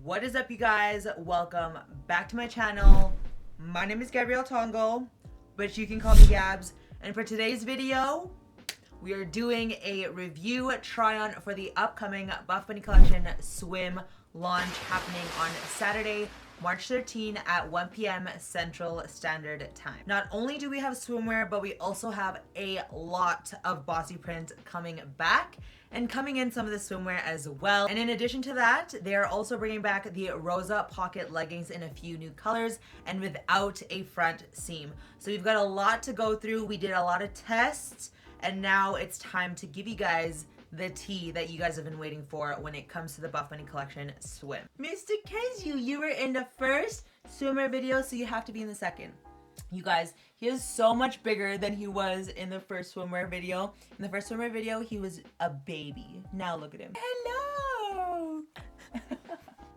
What is up, you guys? Welcome back to my channel. My name is Gabrielle Tongo, but you can call me Gabs. And for today's video, we are doing a review try-on for the upcoming Buffbunny collection swim launch happening on Saturday, March 13 at 1 p.m. Central Standard Time. Not only do we have swimwear, but we also have a lot of bossy print coming back and coming in some of the swimwear as well. And in addition to that, they are also bringing back the ROSA pocket leggings in a few new colors and without a front seam. So we've got a lot to go through. We did a lot of tests, and now it's time to give you guys the tea that you guys have been waiting for when it comes to the Buffbunny collection swim. Mr. Kezu, you were in the first swimwear video, so you have to be in the second. You guys, he is so much bigger than he was in the first swimwear video. In the first swimwear video, he was a baby. Now look at him. Hello!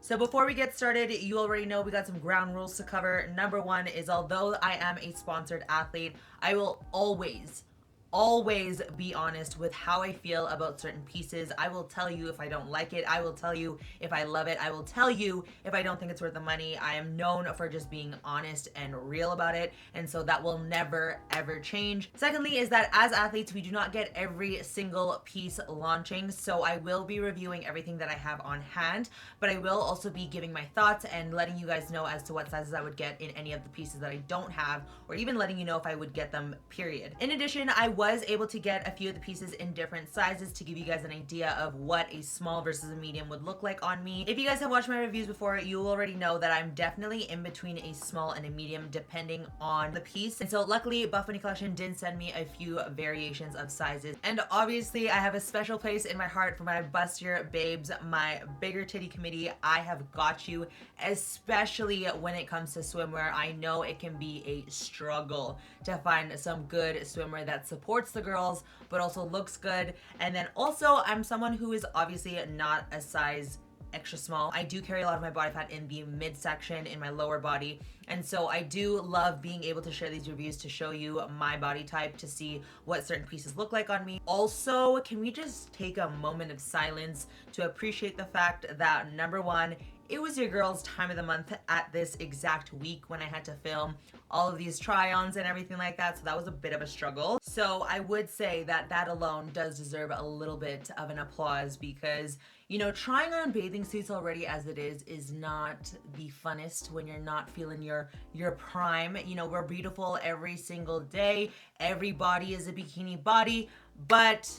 So before we get started, you already know we got some ground rules to cover. Number one is, although I am a sponsored athlete, I will always be honest with how I feel about certain pieces. I will tell you if I don't like it. I will tell you if I love it. I will tell you if I don't think it's worth the money. I am known for just being honest and real about it, and so that will never ever change. Secondly is that as athletes, we do not get every single piece launching, so I will be reviewing everything that I have on hand, but I will also be giving my thoughts and letting you guys know as to what sizes I would get in any of the pieces that I don't have, or even letting you know if I would get them, period. In addition, I was able to get a few of the pieces in different sizes to give you guys an idea of what a small versus a medium would look like on me. If you guys have watched my reviews before, you will already know that I'm definitely in between a small and a medium depending on the piece. And so luckily, Buffbunny collection did send me a few variations of sizes. And obviously, I have a special place in my heart for my bustier babes, my bigger titty committee. I have got you, especially when it comes to swimwear. I know it can be a struggle to find some good swimwear that supports the girls but also looks good. And then also, I'm someone who is obviously not a size extra small. I do carry a lot of my body fat in the midsection in my lower body, and so I do love being able to share these reviews to show you my body type, to see what certain pieces look like on me. Also, can we just take a moment of silence to appreciate the fact that, number one, it was your girl's time of the month at this exact week when I had to film all of these try-ons and everything like that, so that was a bit of a struggle. So I would say that that alone does deserve a little bit of an applause, because, you know, trying on bathing suits already as it is not the funnest when you're not feeling your prime. You know, we're beautiful every single day. Every body is a bikini body, but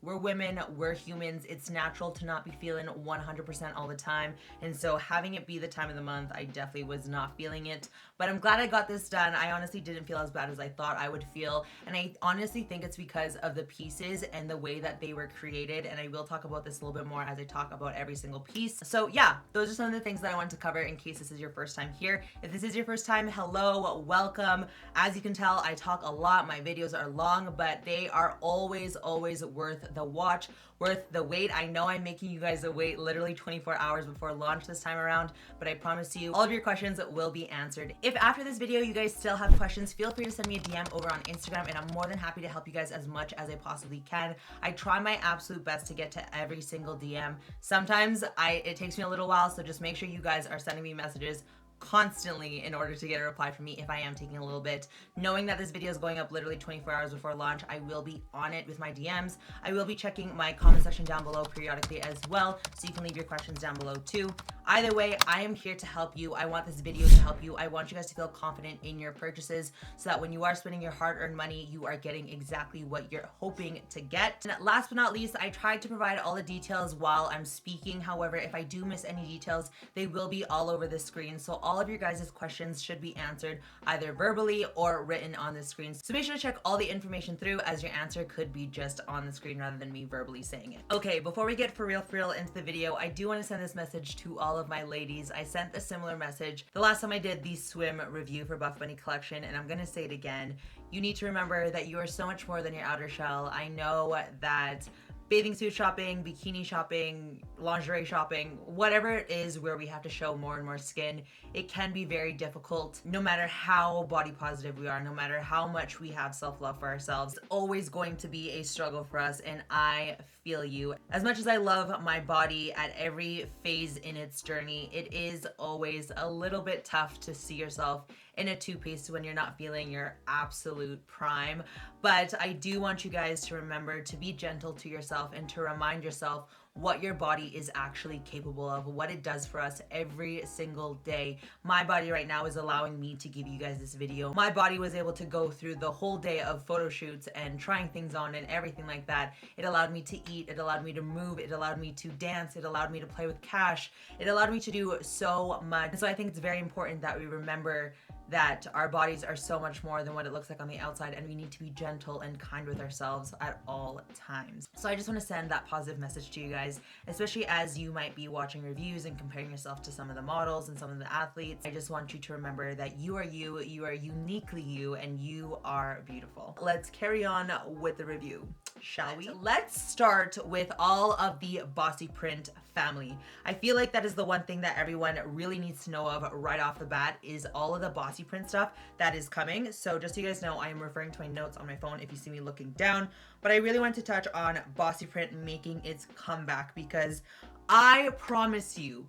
we're women, we're humans. It's natural to not be feeling 100% all the time. And so having it be the time of the month, I definitely was not feeling it. But I'm glad I got this done. I honestly didn't feel as bad as I thought I would feel. And I honestly think it's because of the pieces and the way that they were created. And I will talk about this a little bit more as I talk about every single piece. So yeah, those are some of the things that I wanted to cover in case this is your first time here. If this is your first time, hello, welcome. As you can tell, I talk a lot. My videos are long, but they are always worth the watch, worth the wait. I know I'm making you guys wait literally 24 hours before launch this time around, but I promise you all of your questions will be answered. If after this video you guys still have questions, feel free to send me a DM over on Instagram, and I'm more than happy to help you guys as much as I possibly can. I try my absolute best to get to every single DM. Sometimes it takes me a little while, so just make sure you guys are sending me messages constantly in order to get a reply from me if I am taking a little bit. Knowing that this video is going up literally 24 hours before launch, I will be on it with my DMs. I will be checking my comment section down below periodically as well, so you can leave your questions down below too. Either way, I am here to help you. I want this video to help you. I want you guys to feel confident in your purchases so that when you are spending your hard-earned money, you are getting exactly what you're hoping to get. And last but not least, I tried to provide all the details while I'm speaking. However, if I do miss any details, they will be all over the screen. So all of your guys' questions should be answered either verbally or written on the screen. So make sure to check all the information through, as your answer could be just on the screen rather than me verbally saying it. Okay, before we get for real into the video, I do want to send this message to all of my ladies. I sent a similar message the last time I did the swim review for Buffbunny collection, and I'm gonna say it again. You need to remember that you are so much more than your outer shell. I know that bathing suit shopping, bikini shopping, lingerie shopping, whatever it is where we have to show more and more skin, it can be very difficult. No matter how body positive we are, no matter how much we have self-love for ourselves, it's always going to be a struggle for us, and I feel you. As much as I love my body at every phase in its journey, it is always a little bit tough to see yourself in a two-piece when you're not feeling your absolute prime. But I do want you guys to remember to be gentle to yourself and to remind yourself what your body is actually capable of, what it does for us every single day. My body right now is allowing me to give you guys this video. My body was able to go through the whole day of photo shoots and trying things on and everything like that. It allowed me to eat, it allowed me to move, it allowed me to dance, it allowed me to play with cash, it allowed me to do so much. And so I think it's very important that we remember that our bodies are so much more than what it looks like on the outside, and we need to be gentle and kind with ourselves at all times. So I just want to send that positive message to you guys, especially as you might be watching reviews and comparing yourself to some of the models and some of the athletes. I just want you to remember that you are uniquely you, and you are beautiful. Let's carry on with the review, shall we? Let's start with all of the Bossy print family. I feel like that is the one thing that everyone really needs to know of right off the bat, is all of the Bossy print stuff that is coming. So just so you guys know, I am referring to my notes on my phone if you see me looking down, but I really want to touch on Bossy print making its comeback, because I promise you,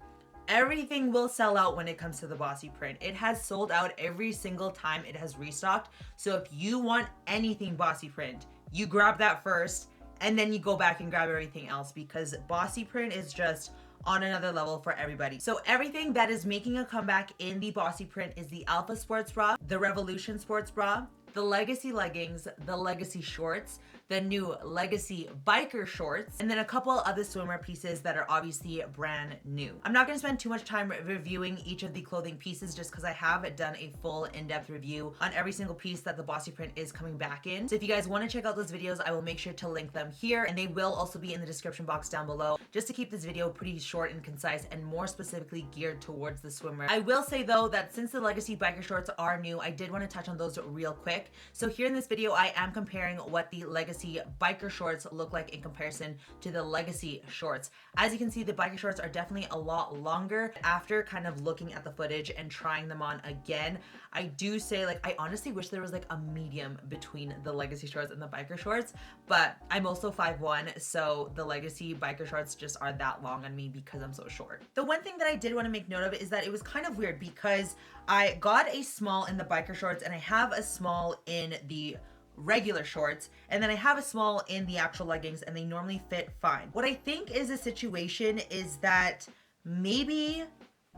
everything will sell out when it comes to the Bossy print. It has sold out every single time it has restocked. So if you want anything Bossy print, you grab that first, and then you go back and grab everything else, because Bossy print is just on another level for everybody. So everything that is making a comeback in the Bossy print is the Alpha sports bra, the Revolution sports bra, the Legacy leggings, the Legacy shorts, the new Legacy biker shorts, and then a couple other swimwear pieces that are obviously brand new. I'm not gonna spend too much time reviewing each of the clothing pieces, just because I have done a full in-depth review on every single piece that the Bossy print is coming back in. So if you guys wanna check out those videos, I will make sure to link them here, and they will also be in the description box down below, just to keep this video pretty short and concise and more specifically geared towards the swimwear. I will say though that since the Legacy biker shorts are new, I did wanna touch on those real quick. So here in this video, I am comparing what the Legacy biker shorts look like in comparison to the Legacy shorts. As you can see, the biker shorts are definitely a lot longer. After kind of looking at the footage and trying them on again, I do say, like, I honestly wish there was like a medium between the Legacy shorts and the biker shorts, but I'm also 5'1", so the Legacy biker shorts just are that long on me because I'm so short. The one thing that I did want to make note of is that it was kind of weird, because I got a small in the biker shorts and I have a small in the regular shorts, and then I have a small in the actual leggings, and they normally fit fine. What I think is a situation is that maybe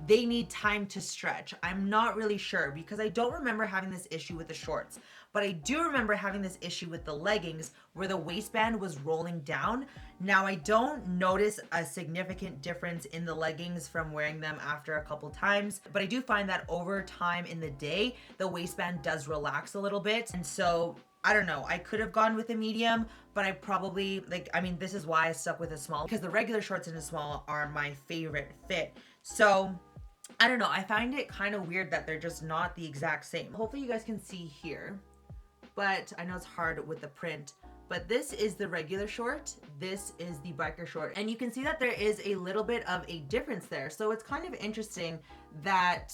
they need time to stretch. I'm not really sure, because I don't remember having this issue with the shorts, but I do remember having this issue with the leggings where the waistband was rolling down. Now, I don't notice a significant difference in the leggings from wearing them after a couple times, but I do find that over time in the day, the waistband does relax a little bit. And so I don't know, I could have gone with a medium, but I probably, like, I mean, this is why I stuck with a small, because the regular shorts in a small are my favorite fit. So I don't know, I find it kind of weird that they're just not the exact same. Hopefully you guys can see here, but I know it's hard with the print, but this is the regular short, this is the biker short, and you can see that there is a little bit of a difference there. So it's kind of interesting that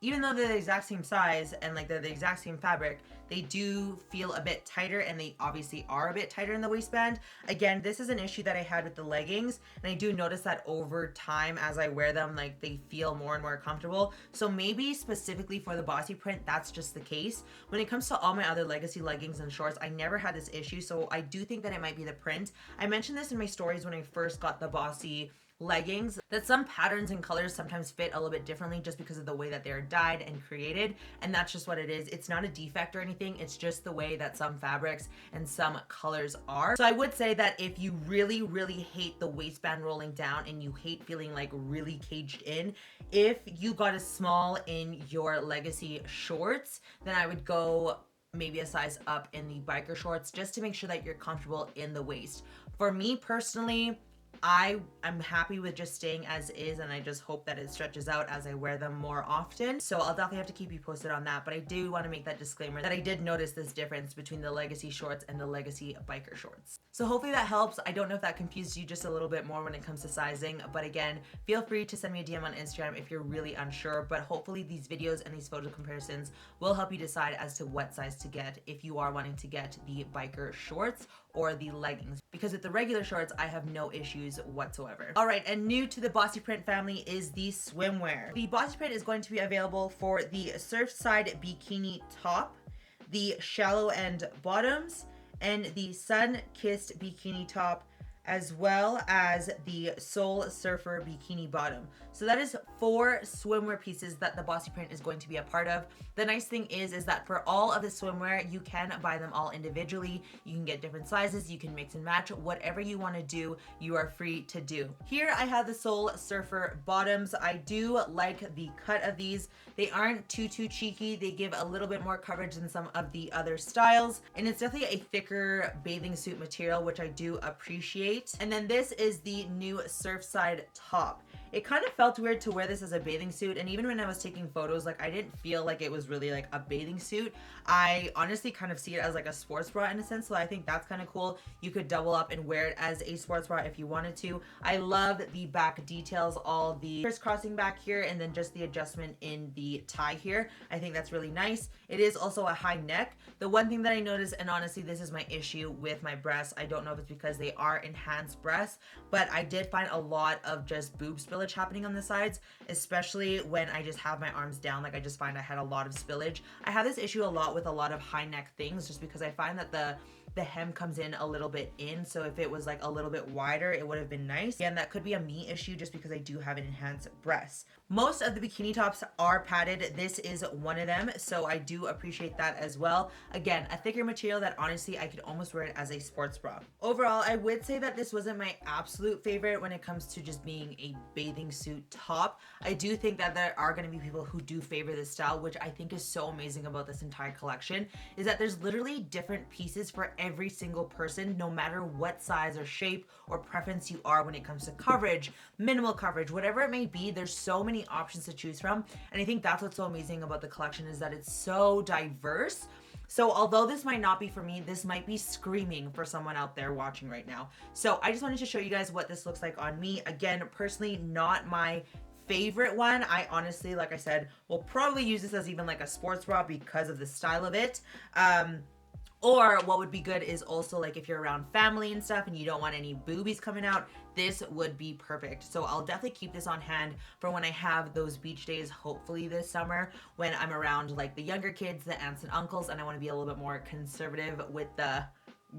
even though they're the exact same size and like they're the exact same fabric, they do feel a bit tighter, and they obviously are a bit tighter in the waistband. Again, this is an issue that I had with the leggings, and I do notice that over time as I wear them, like they feel more and more comfortable. So maybe specifically for the Bossy print, that's just the case. When it comes to all my other Legacy leggings and shorts, I never had this issue, so I do think that it might be the print. I mentioned this in my stories when I first got the Bossy leggings, that some patterns and colors sometimes fit a little bit differently just because of the way that they're dyed and created, and that's just what it is. It's not a defect or anything, it's just the way that some fabrics and some colors are. So I would say that if you really hate the waistband rolling down and you hate feeling like really caged in, if you got a small in your Legacy shorts, then I would go maybe a size up in the biker shorts just to make sure that you're comfortable in the waist. For me personally, I'm happy with just staying as is, and I just hope that it stretches out as I wear them more often. So I'll definitely have to keep you posted on that. But I do want to make that disclaimer that I did notice this difference between the Legacy shorts and the Legacy biker shorts. So hopefully that helps. I don't know if that confused you just a little bit more when it comes to sizing, but again, feel free to send me a DM on Instagram if you're really unsure. But hopefully these videos and these photo comparisons will help you decide as to what size to get if you are wanting to get the biker shorts or the leggings, because with the regular shorts I have no issues whatsoever. All right, and new to the Bossy Print family is the swimwear. The Bossy Print is going to be available for the Surfside bikini top, the shallow end bottoms, and the sun-kissed bikini top, as well as the Soul Surfer bikini bottom. So that is 4 swimwear pieces that the Bossy Print is going to be a part of. The nice thing is that for all of the swimwear, you can buy them all individually. You can get different sizes, you can mix and match, whatever you want to do, you are free to do. Here I have the Soul Surfer bottoms. I do like the cut of these. They aren't too cheeky. They give a little bit more coverage than some of the other styles, and it's definitely a thicker bathing suit material, which I do appreciate. And then this is the new Surfside top. It kind of felt weird to wear this as a bathing suit, and even when I was taking photos, like I didn't feel like it was really like a bathing suit. I honestly kind of see it as like a sports bra in a sense, so I think that's kind of cool. You could double up and wear it as a sports bra if you wanted to. I love the back details, all the crisscrossing back here, and then just the adjustment in the tie here. I think that's really nice. It is also a high neck. The one thing that I noticed, and honestly this is my issue with my breasts, I don't know if it's because they are enhanced breasts, but I did find a lot of just boob spillage happening on the sides, especially when I just have my arms down. Like I just find I had a lot of spillage. I have this issue a lot with a lot of high neck things, just because I find that the hem comes in a little bit in, so if it was like a little bit wider it would have been nice. And that could be a me issue just because I do have an enhanced breast. Most of the bikini tops are padded. This is one of them, so I do appreciate that as well. Again, a thicker material that honestly I could almost wear it as a sports bra. Overall, I would say that this wasn't my absolute favorite when it comes to just being a bathing suit top. I do think that there are going to be people who do favor this style, which I think is so amazing about this entire collection, is that there's literally different pieces for every single person, no matter what size or shape or preference you are when it comes to coverage, minimal coverage, whatever it may be. There's so many options to choose from, and I think that's what's so amazing about the collection, is that it's so diverse. So although this might not be for me, this might be screaming for someone out there watching right now. So I just wanted to show you guys what this looks like on me. Again, personally, not my favorite one. I honestly, like I said, will probably use this as even like a sports bra because of the style of it. Or what would be good is also like if you're around family and stuff and you don't want any boobies coming out, this would be perfect. So I'll definitely keep this on hand for when I have those beach days, hopefully this summer, when I'm around like the younger kids, the aunts and uncles, and I want to be a little bit more conservative with the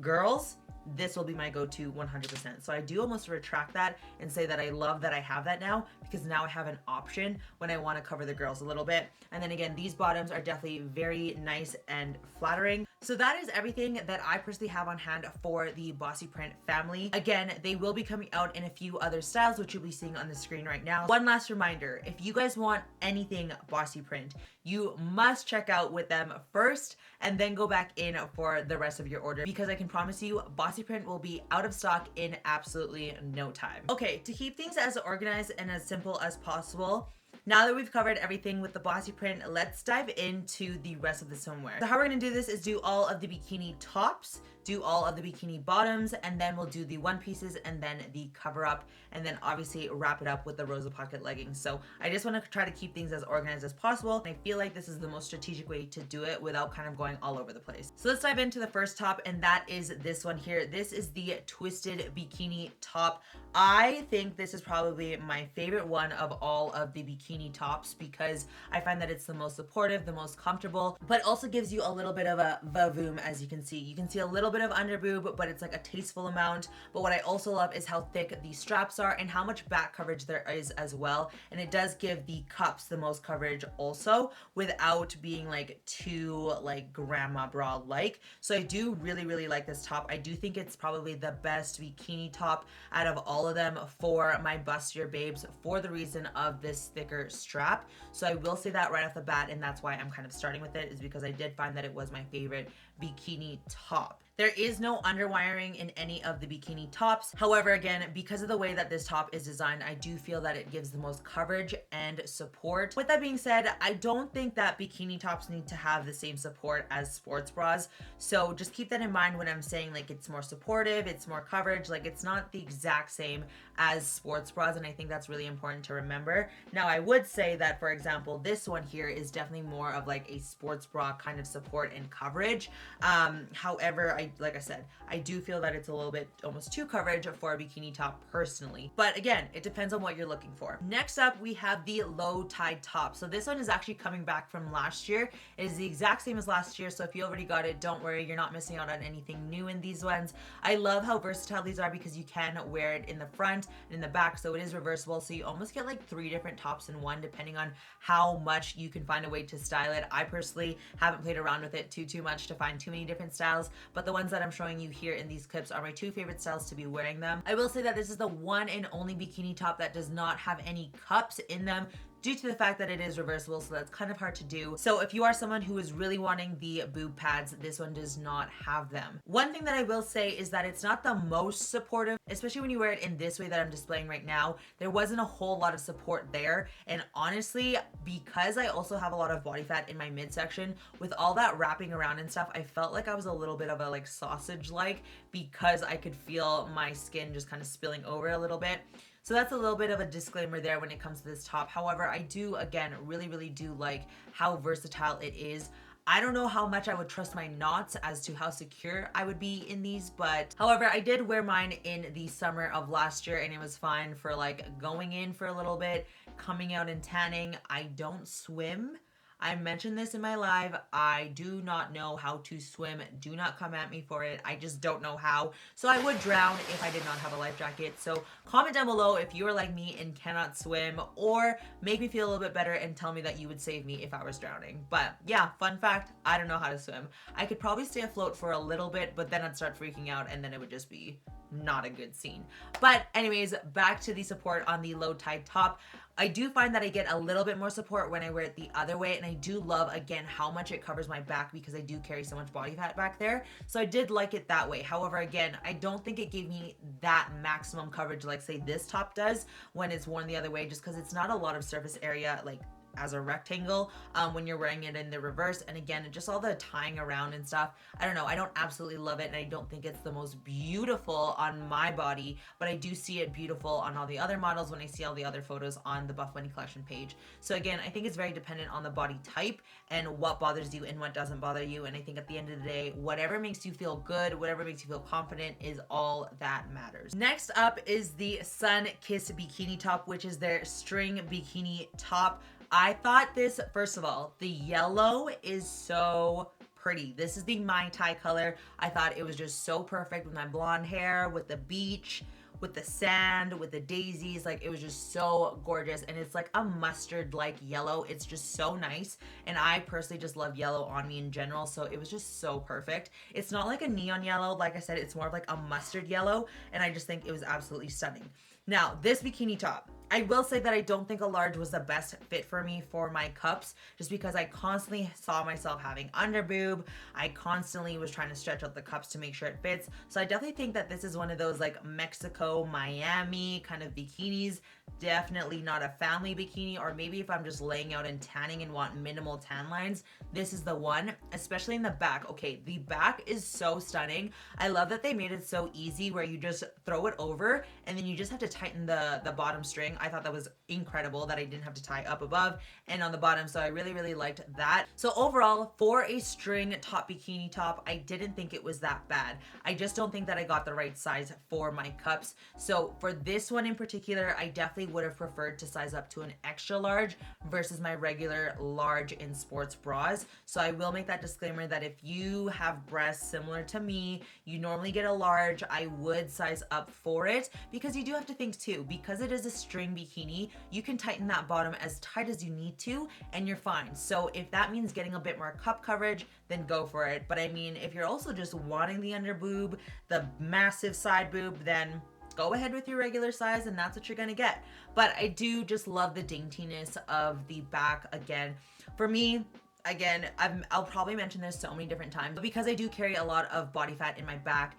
girls. This will be my go-to 100%. So I do almost retract that and say that I love that I have that now, because now I have an option when I want to cover the girls a little bit. And then again, these bottoms are definitely very nice and flattering. So that is everything that I personally have on hand for the Bossy Print family. Again, they will be coming out in a few other styles, which you'll be seeing on the screen right now. One last reminder, if you guys want anything Bossy Print, you must check out with them first and then go back in for the rest of your order, because I can promise you Bossy Print will be out of stock in absolutely no time. Okay, to keep things as organized and as simple as possible, now that we've covered everything with the Bossy Print, let's dive into the rest of the swimwear. So how we're gonna do this is do all of the bikini tops, do all of the bikini bottoms, and then we'll do the one pieces and then the cover up, and then obviously wrap it up with the ROSA pocket leggings. So I just want to try to keep things as organized as possible. I feel like this is the most strategic way to do it without kind of going all over the place. So let's dive into the first top, and that is this one here. This is the twisted bikini top. I think this is probably my favorite one of all of the bikini tops, because I find that it's the most supportive, the most comfortable, but also gives you a little bit of a vavoom. As you can see, you can see a little bit of under boob, but it's like a tasteful amount. But what I also love is how thick the straps are and how much back coverage there is as well. And it does give the cups the most coverage also, without being like too like grandma bra like. So I do really like this top. I do think it's probably the best bikini top out of all of them for my bustier babes, for the reason of this thicker strap. So I will say that right off the bat, and that's why I'm kind of starting with it, is because I did find that it was my favorite bikini top. There is no underwiring in any of the bikini tops. However, again, because of the way that this top is designed, I do feel that it gives the most coverage and support. With that being said, I don't think that bikini tops need to have the same support as sports bras. So just keep that in mind when I'm saying like it's more supportive, it's more coverage, like it's not the exact same as sports bras, and I think that's really important to remember. Now, I would say that, for example, this one here is definitely more of like a sports bra kind of support and coverage. However, like I said, I do feel that it's a little bit almost too coverage for a bikini top personally. But again, it depends on what you're looking for. Next up, we have the low tide top. So this one is actually coming back from last year. It is the exact same as last year. So if you already got it, don't worry, you're not missing out on anything new in these ones. I love how versatile these are because you can wear it in the front and in the back. So it is reversible. So you almost get like 3 different tops in one, depending on how much you can find a way to style it. I personally haven't played around with it too much to find too many different styles, but the ones that I'm showing you here in these clips are my 2 favorite styles to be wearing them. I will say that this is the one and only bikini top that does not have any cups in them, due to the fact that it is reversible, so that's kind of hard to do. So if you are someone who is really wanting the boob pads, this one does not have them. One thing that I will say is that it's not the most supportive, especially when you wear it in this way that I'm displaying right now. There wasn't a whole lot of support there, and honestly, because I also have a lot of body fat in my midsection, with all that wrapping around and stuff, I felt like I was a little bit of a like sausage-like, because I could feel my skin just kind of spilling over a little bit. So that's a little bit of a disclaimer there when it comes to this top. However, I do, again, really do like how versatile it is. I don't know how much I would trust my knots as to how secure I would be in these, but however, I did wear mine in the summer of last year and it was fine for like going in for a little bit, coming out and tanning. I don't swim. I mentioned this in my live. I do not know how to swim. Do not come at me for it. I just don't know how. So I would drown if I did not have a life jacket. So comment down below if you are like me and cannot swim, or make me feel a little bit better and tell me that you would save me if I was drowning. But yeah, fun fact, I don't know how to swim. I could probably stay afloat for a little bit, but then I'd start freaking out and then it would just be not a good scene. But anyways, back to the support on the low tide top. I do find that I get a little bit more support when I wear it the other way, and I do love, again, how much it covers my back because I do carry so much body fat back there. So I did like it that way. However, again, I don't think it gave me that maximum coverage like, say, this top does when it's worn the other way, just because it's not a lot of surface area, like, as a rectangle when you're wearing it in the reverse. And again, just all the tying around and stuff, I don't know, I don't absolutely love it, and I don't think it's the most beautiful on my body, but I do see it beautiful on all the other models when I see all the other photos on the Buffbunny collection page. So again, I think it's very dependent on the body type and what bothers you and what doesn't bother you, and I think at the end of the day, whatever makes you feel good, whatever makes you feel confident is all that matters. Next up is the Sun Kiss bikini top, which is their string bikini top. I thought this, first of all, the yellow is so pretty. This is the Mai Tai color. I thought it was just so perfect with my blonde hair, with the beach, with the sand, with the daisies. Like, it was just so gorgeous, and it's like a mustard-like yellow. It's just so nice, and I personally just love yellow on me in general, so it was just so perfect. It's not like a neon yellow. Like I said, it's more of like a mustard yellow, and I just think it was absolutely stunning. Now, this bikini top, I will say that I don't think a large was the best fit for me for my cups, just because I constantly saw myself having under boob. I constantly was trying to stretch out the cups to make sure it fits. So I definitely think that this is one of those like Mexico, Miami kind of bikinis. Definitely not a family bikini, or maybe if I'm just laying out and tanning and want minimal tan lines, this is the one, especially in the back. Okay, the back is so stunning. I love that they made it so easy where you just throw it over and then you just have to tighten the bottom string. I thought that was incredible that I didn't have to tie up above and on the bottom, so I really liked that. So overall, for a string top bikini top, I didn't think it was that bad. I just don't think that I got the right size for my cups. So for this one in particular, I definitely would have preferred to size up to an extra large versus my regular large in sports bras. So I will make that disclaimer that if you have breasts similar to me, you normally get a large, I would size up for it, because you do have to think too, because it is a string bikini, you can tighten that bottom as tight as you need to and you're fine. So if that means getting a bit more cup coverage, then go for it. But I mean, if you're also just wanting the under boob, the massive side boob, then go ahead with your regular size and that's what you're gonna get. But I do just love the daintiness of the back. Again, for me, again, I'll probably mention this so many different times, but because I do carry a lot of body fat in my back,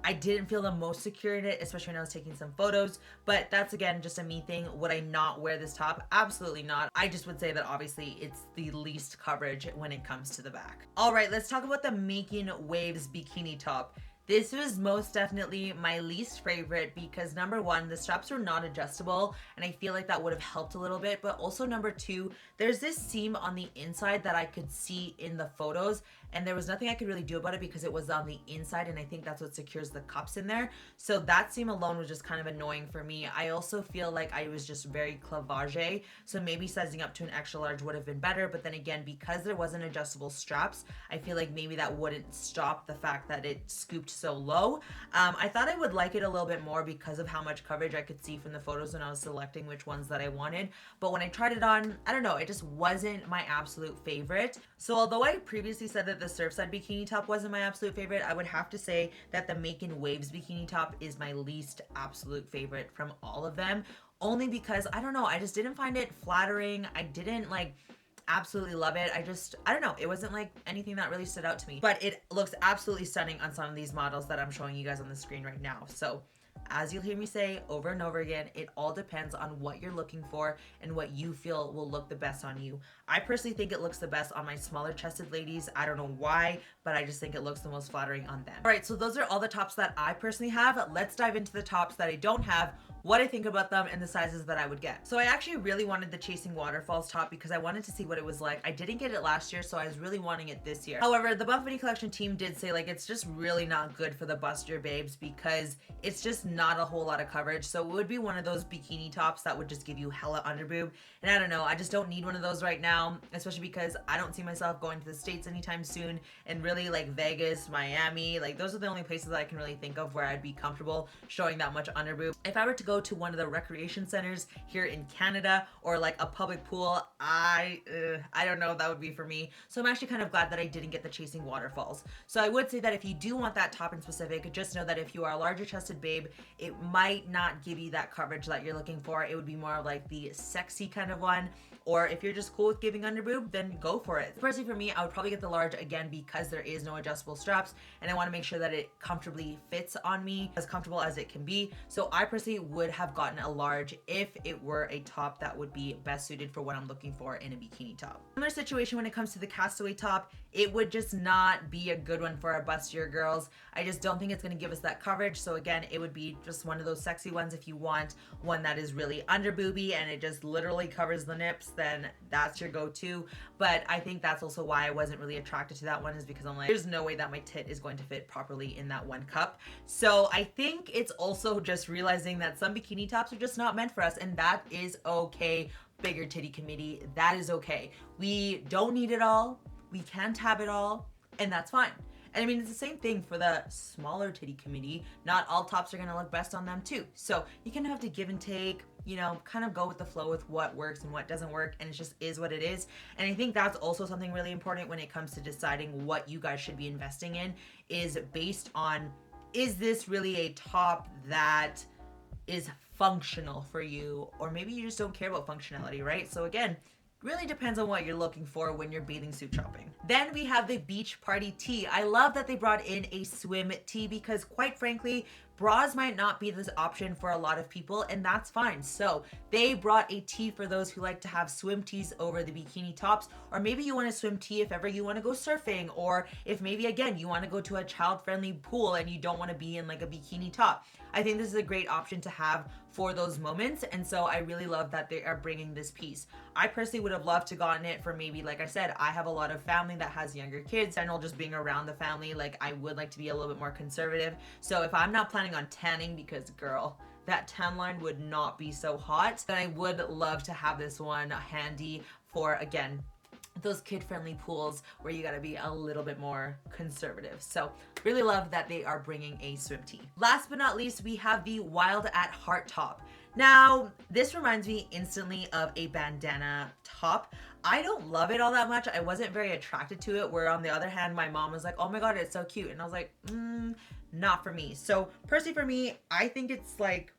I didn't feel the most secure in it, especially when I was taking some photos. But that's, again, just a me thing. Would I not wear this top? Absolutely not. I just would say that obviously it's the least coverage when it comes to the back. All right, let's talk about the Making Waves bikini top. This was most definitely my least favorite because number one, the straps are not adjustable and I feel like that would have helped a little bit, but also number two, there's this seam on the inside that I could see in the photos and there was nothing I could really do about it because it was on the inside and I think that's what secures the cups in there. So that seam alone was just kind of annoying for me. I also feel like I was just very clavage, so maybe sizing up to an extra large would have been better, but then again, because there wasn't adjustable straps, I feel like maybe that wouldn't stop the fact that it scooped so low. I thought I would like it a little bit more because of how much coverage I could see from the photos when I was selecting which ones that I wanted, but when I tried it on, I don't know, it just wasn't my absolute favorite. So although I previously said that the Surfside bikini top wasn't my absolute favorite, I would have to say that the Making Waves bikini top is my least absolute favorite from all of them, only because I don't know, I just didn't find it flattering. I didn't like absolutely love it. I don't know, it wasn't like anything that really stood out to me, but it looks absolutely stunning on some of these models that I'm showing you guys on the screen right now. So as you'll hear me say over and over again, it all depends on what you're looking for and what you feel will look the best on you. I personally think it looks the best on my smaller chested ladies. I don't know why, but I just think it looks the most flattering on them. All right, so those are all the tops that I personally have. Let's dive into the tops that I don't have, what I think about them, and the sizes that I would get. So I actually really wanted the Chasing Waterfalls top because I wanted to see what it was like. I didn't get it last year, so I was really wanting it this year. However, the Buffbunny collection team did say like it's just really not good for the bustier babes because it's just not a whole lot of coverage. So it would be one of those bikini tops that would just give you hella underboob. And I don't know, I just don't need one of those right now, especially because I don't see myself going to the States anytime soon, and really like Vegas, Miami, like those are the only places that I can really think of where I'd be comfortable showing that much underboob. If I were to go to one of the recreation centers here in Canada or like a public pool, I don't know if that would be for me. So I'm actually kind of glad that I didn't get the Chasing Waterfalls. So I would say that if you do want that top in specific, just know that if you are a larger chested babe, it might not give you that coverage that you're looking for. It would be more like the sexy kind of one. Or if you're just cool with giving underboob, then go for it. Personally for me, I would probably get the large again because there is no adjustable straps and I want to make sure that it comfortably fits on me, as comfortable as it can be. So I personally would have gotten a large if it were a top that would be best suited for what I'm looking for in a bikini top. Similar situation when it comes to the Castaway top, it would just not be a good one for our bustier girls. I just don't think it's going to give us that coverage. So again, it would be just one of those sexy ones. If you want one that is really under booby and it just literally covers the nips, then that's your go-to. But I think that's also why I wasn't really attracted to that one, is because I'm like, there's no way that my tit is going to fit properly in that one cup. So I think it's also just realizing that some bikini tops are just not meant for us, and that is okay. Bigger titty committee, that is okay. We don't need it all, we can't have it all, and that's fine. And I mean, it's the same thing for the smaller titty committee. Not all tops are gonna look best on them too. So you kind of have to give and take, you know, kind of go with the flow with what works and what doesn't work, and it just is what it is. And I think that's also something really important when it comes to deciding what you guys should be investing in, is based on, is this really a top that is functional for you, or maybe you just don't care about functionality, right? So again, really depends on what you're looking for when you're bathing suit shopping. Then we have the beach party tee. I love that they brought in a swim tee because quite frankly, bras might not be this option for a lot of people, and that's fine. So they brought a tee for those who like to have swim tees over the bikini tops, or maybe you want a swim tee if ever you want to go surfing, or if maybe again you want to go to a child-friendly pool and you don't want to be in like a bikini top. I think this is a great option to have for those moments, and so I really love that they are bringing this piece. I personally would have loved to gotten it for maybe, like I said, I have a lot of family that has younger kids, and just being around the family, like I would like to be a little bit more conservative. So if I'm not planning on tanning, because girl, that tan line would not be so hot, then I would love to have this one handy for, again, those kid-friendly pools where you gotta be a little bit more conservative. So really love that they are bringing a swim tee. Last but not least, we have the Wild at Heart top. Now, this reminds me instantly of a bandana top. I don't love it all that much. I wasn't very attracted to it, where on the other hand, my mom was like, oh my God, it's so cute. And I was like, not for me. So personally for me, I think it's like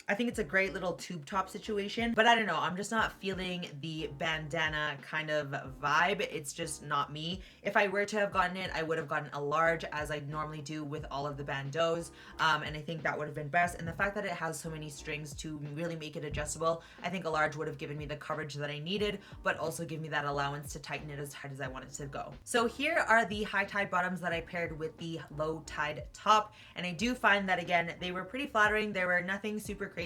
I think it's a great little tube top situation, but I don't know, I'm just not feeling the bandana kind of vibe. It's just not me. If I were to have gotten it, I would have gotten a large, as I normally do with all of the bandeaus, and I think that would have been best. And the fact that it has so many strings to really make it adjustable, I think a large would have given me the coverage that I needed, but also give me that allowance to tighten it as tight as I want it to go. So here are the high tide bottoms that I paired with the low tide top, and I do find that, again, they were pretty flattering. There were nothing super crazy.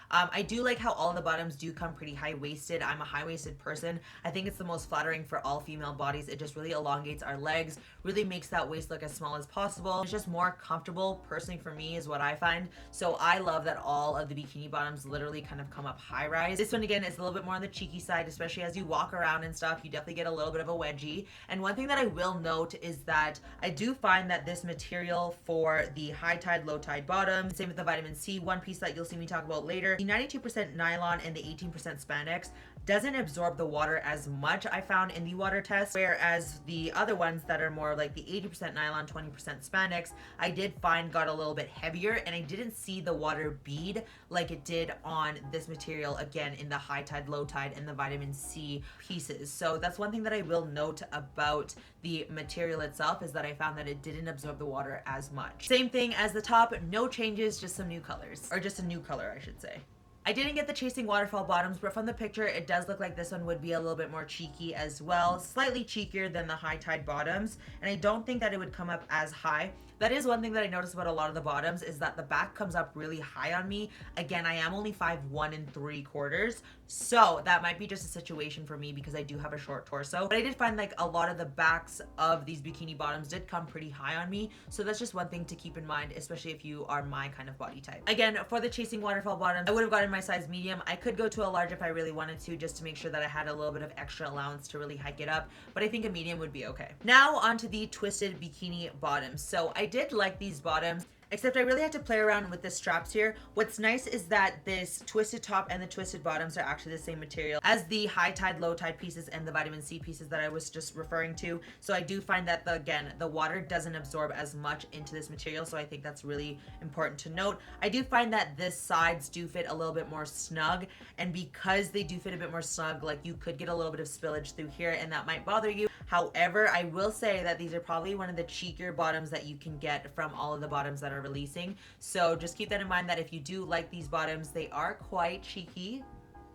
I do like how all the bottoms do come pretty high-waisted. I'm a high-waisted person. I think it's the most flattering for all female bodies. It just really elongates our legs, really makes that waist look as small as possible. It's just more comfortable, personally, for me, is what I find. So I love that all of the bikini bottoms literally kind of come up high-rise. This one, again, is a little bit more on the cheeky side, especially as you walk around and stuff. You definitely get a little bit of a wedgie. And one thing that I will note is that I do find that this material for the high tide, low tide bottom, same with the vitamin C one piece that you'll see me talk about later, the 92% nylon and the 18% spandex doesn't absorb the water as much, I found, in the water test, whereas the other ones that are more like the 80% nylon, 20% spandex, I did find got a little bit heavier, and I didn't see the water bead like it did on this material, again, in the high tide, low tide, and the vitamin C pieces. So that's one thing that I will note about the material itself, is that I found that it didn't absorb the water as much. Same thing as the top, no changes, just some new colors, or just a new color, I should say. I didn't get the Chasing Waterfall bottoms, but from the picture, it does look like this one would be a little bit more cheeky as well, slightly cheekier than the high tide bottoms, and I don't think that it would come up as high. That is one thing that I noticed about a lot of the bottoms, is that the back comes up really high on me. Again, I am only 5'1" 3/4", so that might be just a situation for me because I do have a short torso. But I did find like a lot of the backs of these bikini bottoms did come pretty high on me, so that's just one thing to keep in mind, especially if you are my kind of body type. Again, for the Chasing Waterfall bottoms, I would have gotten my size medium. I could go to a large if I really wanted to, just to make sure that I had a little bit of extra allowance to really hike it up, but I think a medium would be okay. Now onto the twisted bikini bottoms. So I did like these bottoms, except I really had to play around with the straps here. What's nice is that this twisted top and the twisted bottoms are actually the same material as the high tide, low tide pieces and the vitamin C pieces that I was just referring to. So I do find that, again, the water doesn't absorb as much into this material, so I think that's really important to note. I do find that this sides do fit a little bit more snug, and because they do fit a bit more snug, like, you could get a little bit of spillage through here and that might bother you. However, I will say that these are probably one of the cheekier bottoms that you can get from all of the bottoms that are releasing. So just keep that in mind, that if you do like these bottoms, they are quite cheeky.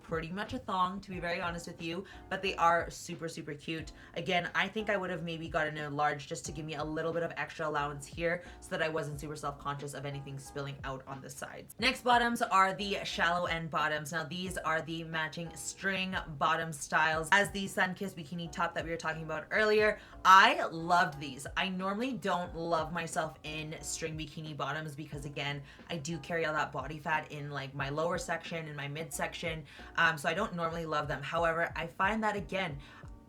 Pretty much a thong, to be very honest with you, but they are super, super cute. Again, I think I would have maybe gotten a large just to give me a little bit of extra allowance here so that I wasn't super self-conscious of anything spilling out on the sides. Next bottoms are the shallow end bottoms. Now these are the matching string bottom styles as the sun-kissed bikini top that we were talking about earlier. I loved these. I normally don't love myself in string bikini bottoms because, again, I do carry all that body fat in like my lower section and my midsection. So I don't normally love them. However, I find that, again,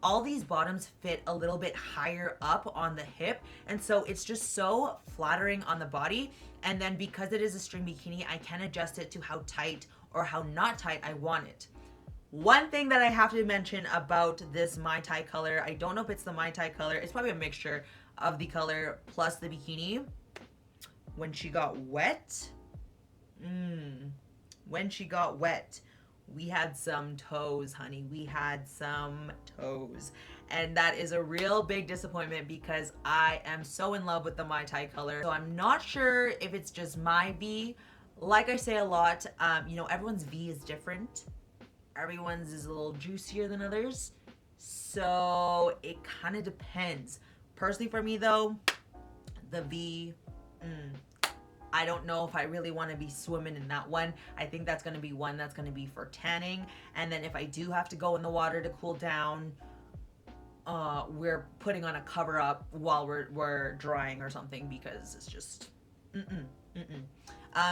all these bottoms fit a little bit higher up on the hip, and so it's just so flattering on the body. And then because it is a string bikini, I can adjust it to how tight or how not tight I want it. One thing that I have to mention about this Mai Tai color, I don't know if it's the Mai Tai color, it's probably a mixture of the color plus the bikini. When she got wet, we had some toes, honey. We had some toes. And that is a real big disappointment because I am so in love with the Mai Tai color. So I'm not sure if it's just my V. Like I say a lot, you know, everyone's V is different. Everyone's is a little juicier than others. So it kind of depends. Personally for me though, the V, I don't know if I really want to be swimming in that one. I think that's going to be one that's going to be for tanning. And then if I do have to go in the water to cool down, we're putting on a cover up while we're drying or something, because it's just,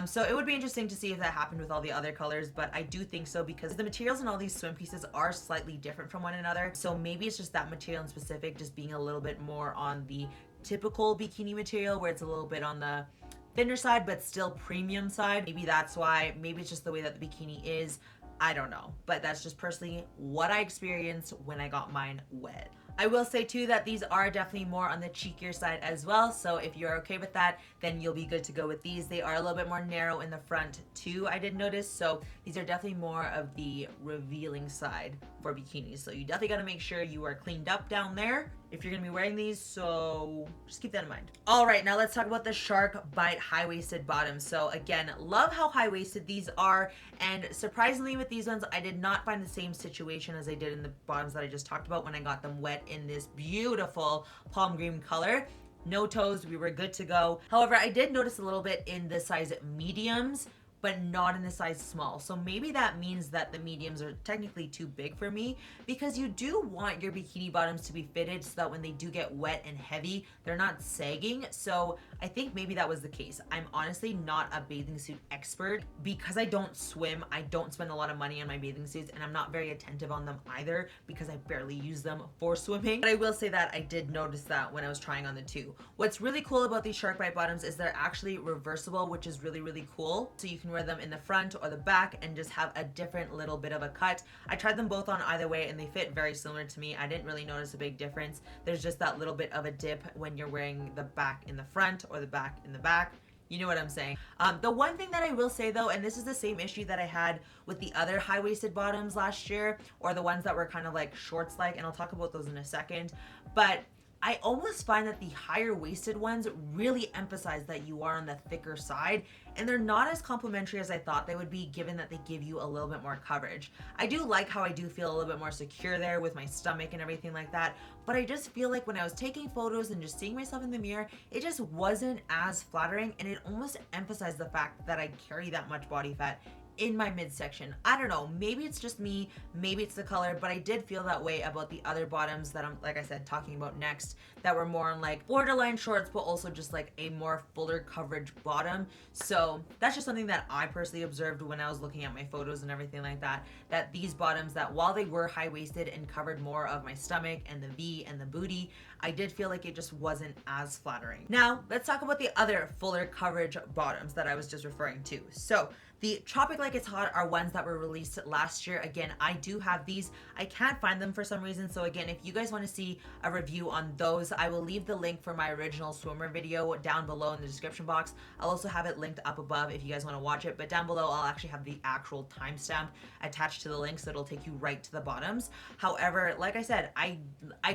so it would be interesting to see if that happened with all the other colors, but I do think so because the materials in all these swim pieces are slightly different from one another. So maybe it's just that material in specific just being a little bit more on the typical bikini material, where it's a little bit on the thinner side but still premium side. Maybe that's why. Maybe it's just the way that the bikini is. I don't know, but that's just personally what I experienced when I got mine wet. I will say too that these are definitely more on the cheekier side as well. So if you're okay with that, then you'll be good to go with these. They are a little bit more narrow in the front too, I did notice. So these are definitely more of the revealing side for bikinis. So you definitely got to make sure you are cleaned up down there if you're gonna be wearing these, so just keep that in mind. All right, now let's talk about the Shark Bite high-waisted bottoms. So again, love how high-waisted these are, and surprisingly with these ones, I did not find the same situation as I did in the bottoms that I just talked about when I got them wet in this beautiful palm green color. No toes, we were good to go. However, I did notice a little bit in the size mediums, but not in the size small. So maybe that means that the mediums are technically too big for me, because you do want your bikini bottoms to be fitted so that when they do get wet and heavy, they're not sagging. So I think maybe that was the case. I'm honestly not a bathing suit expert because I don't swim. I don't spend a lot of money on my bathing suits, and I'm not very attentive on them either because I barely use them for swimming. But I will say that I did notice that when I was trying on the two. What's really cool about these Shark Bite bottoms is they're actually reversible, which is really, really cool. So you can wear them in the front or the back and just have a different little bit of a cut. I tried them both on either way and they fit very similar to me. I didn't really notice a big difference. There's just that little bit of a dip when you're wearing the back in the front or the back in the back. You know what I'm saying. The one thing that I will say though, and this is the same issue that I had with the other high-waisted bottoms last year, or the ones that were kind of like shorts like, and I'll talk about those in a second, but I almost find that the higher waisted ones really emphasize that you are on the thicker side, and they're not as complimentary as I thought they would be, given that they give you a little bit more coverage. I do like how I do feel a little bit more secure there with my stomach and everything like that, but I just feel like when I was taking photos and just seeing myself in the mirror, it just wasn't as flattering, and it almost emphasized the fact that I carry that much body fat in my midsection. I don't know, maybe it's just me, maybe it's the color, but I did feel that way about the other bottoms that I'm, like I said, talking about next, that were more on like borderline shorts, but also just like a more fuller coverage bottom. So that's just something that I personally observed when I was looking at my photos and everything like that, that these bottoms, that while they were high-waisted and covered more of my stomach and the V and the booty, I did feel like it just wasn't as flattering. Now let's talk about the other fuller coverage bottoms that I was just referring to. So the Tropic Like It's Hot are ones that were released last year. Again, I do have these. I can't find them for some reason. So again, if you guys want to see a review on those, I will leave the link for my original swimwear video down below in the description box. I'll also have it linked up above if you guys want to watch it. But down below, I'll actually have the actual timestamp attached to the link, so it'll take you right to the bottoms. However, like I said, I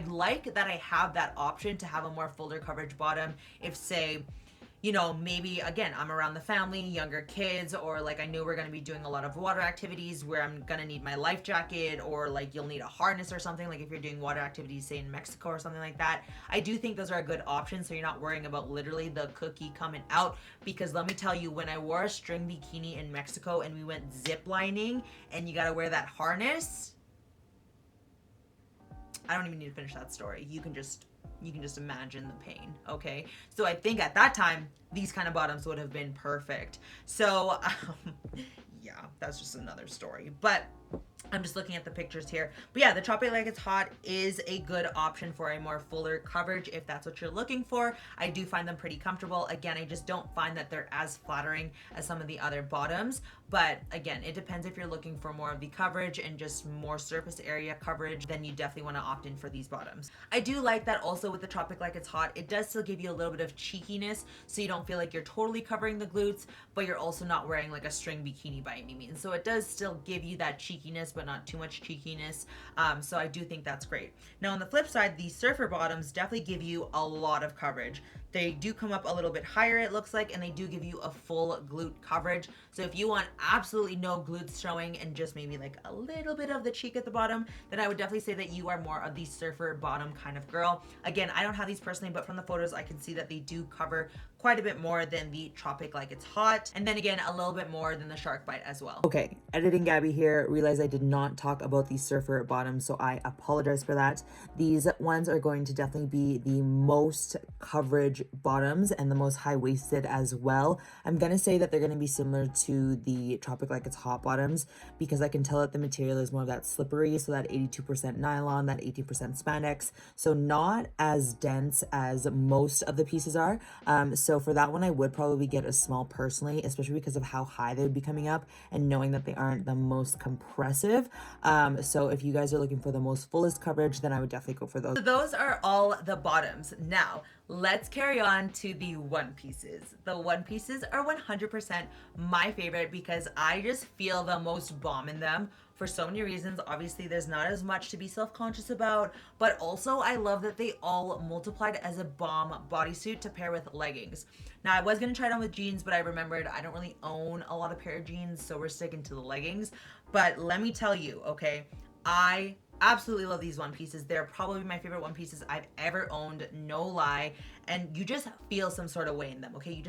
like that I have that option to have a more fuller coverage bottom if, say, you know, maybe again, I'm around the family, younger kids, or like I know we're gonna be doing a lot of water activities where I'm gonna need my life jacket, or like you'll need a harness or something, like if you're doing water activities, say in Mexico or something like that. I do think those are a good option, so you're not worrying about literally the cookie coming out, because let me tell you, when I wore a string bikini in Mexico and we went zip lining and you gotta wear that harness, I don't even need to finish that story. You can just imagine the pain, okay? So I think at that time, these kind of bottoms would have been perfect. So, yeah, that's just another story. But I'm just looking at the pictures here. But yeah, the Tropic Like It's Hot is a good option for a more fuller coverage if that's what you're looking for. I do find them pretty comfortable. Again, I just don't find that they're as flattering as some of the other bottoms. But again, it depends if you're looking for more of the coverage and just more surface area coverage, then you definitely want to opt in for these bottoms. I do like that also with the Tropic Like It's Hot, it does still give you a little bit of cheekiness, so you don't feel like you're totally covering the glutes, but you're also not wearing like a string bikini by any means. So it does still give you that cheekiness, but not too much cheekiness. So I do think that's great. Now on the flip side, the surfer bottoms definitely give you a lot of coverage. They do come up a little bit higher, it looks like, and they do give you a full glute coverage. So if you want absolutely no glutes showing and just maybe like a little bit of the cheek at the bottom, then I would definitely say that you are more of the surfer bottom kind of girl. Again, I don't have these personally, but from the photos, I can see that they do cover quite a bit more than the Tropic Like It's Hot, and then again, a little bit more than the Shark Bite as well. Okay, editing Gabby here, realized I did not talk about the surfer bottoms, so I apologize for that. These ones are going to definitely be the most coverage bottoms and the most high-waisted as well. I'm gonna say that they're gonna be similar to the Tropic Like It's Hot bottoms, because I can tell that the material is more of that slippery, so that 82% nylon, that 18% spandex, so not as dense as most of the pieces are. So for that one, I would probably get a small personally, especially because of how high they would be coming up and knowing that they aren't the most compressive. expensive. So if you guys are looking for the most fullest coverage, then I would definitely go for those. So those are all the bottoms. Now let's carry on to the one pieces. The one pieces are 100% my favorite because I just feel the most bomb in them for so many reasons. Obviously there's not as much to be self-conscious about, but also I love that they all multiplied as a bomb bodysuit to pair with leggings. Now I was gonna try it on with jeans, but I remembered I don't really own a lot of pair of jeans, so we're sticking to the leggings. But let me tell you, okay, I absolutely love these one pieces. They're probably my favorite one pieces I've ever owned, no lie. And you just feel some sort of way in them, okay?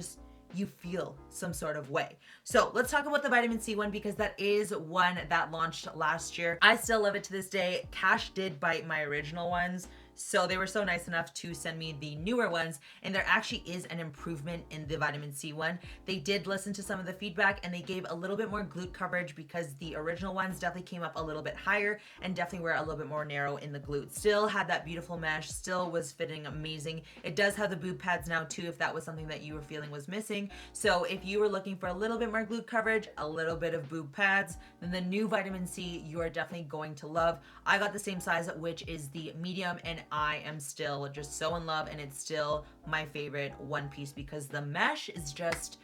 You feel some sort of way. So let's talk about the vitamin C one because that is one that launched last year. I still love it to this day. Cash did bite my original ones, so they were so nice enough to send me the newer ones, and there actually is an improvement in the vitamin C one. They did listen to some of the feedback and they gave a little bit more glute coverage because the original ones definitely came up a little bit higher and definitely were a little bit more narrow in the glutes. Still had that beautiful mesh, still was fitting amazing. It does have the boob pads now too, if that was something that you were feeling was missing. So if you were looking for a little bit more glute coverage, a little bit of boob pads, then the new vitamin C you are definitely going to love. I got the same size, which is the medium, and I am still just so in love, and it's still my favorite one piece because the mesh is just,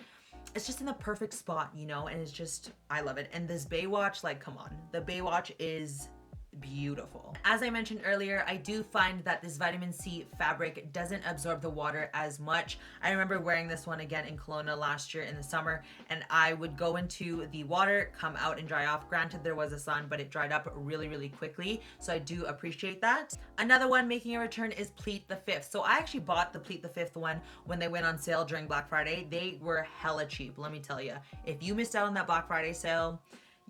it's just in the perfect spot, you know, and it's just, I love it. And this Baywatch, like, come on, the Baywatch is beautiful. As I mentioned earlier, I do find that this vitamin C fabric doesn't absorb the water as much. I remember wearing this one again in Kelowna last year in the summer, and I would go into the water, come out and dry off. Granted, there was a sun, but it dried up really, really quickly, so I do appreciate that. Another one making a return is Pleat the Fifth. So I actually bought the Pleat the Fifth one when they went on sale during Black Friday. They were hella cheap, let me tell you. If you missed out on that Black Friday sale,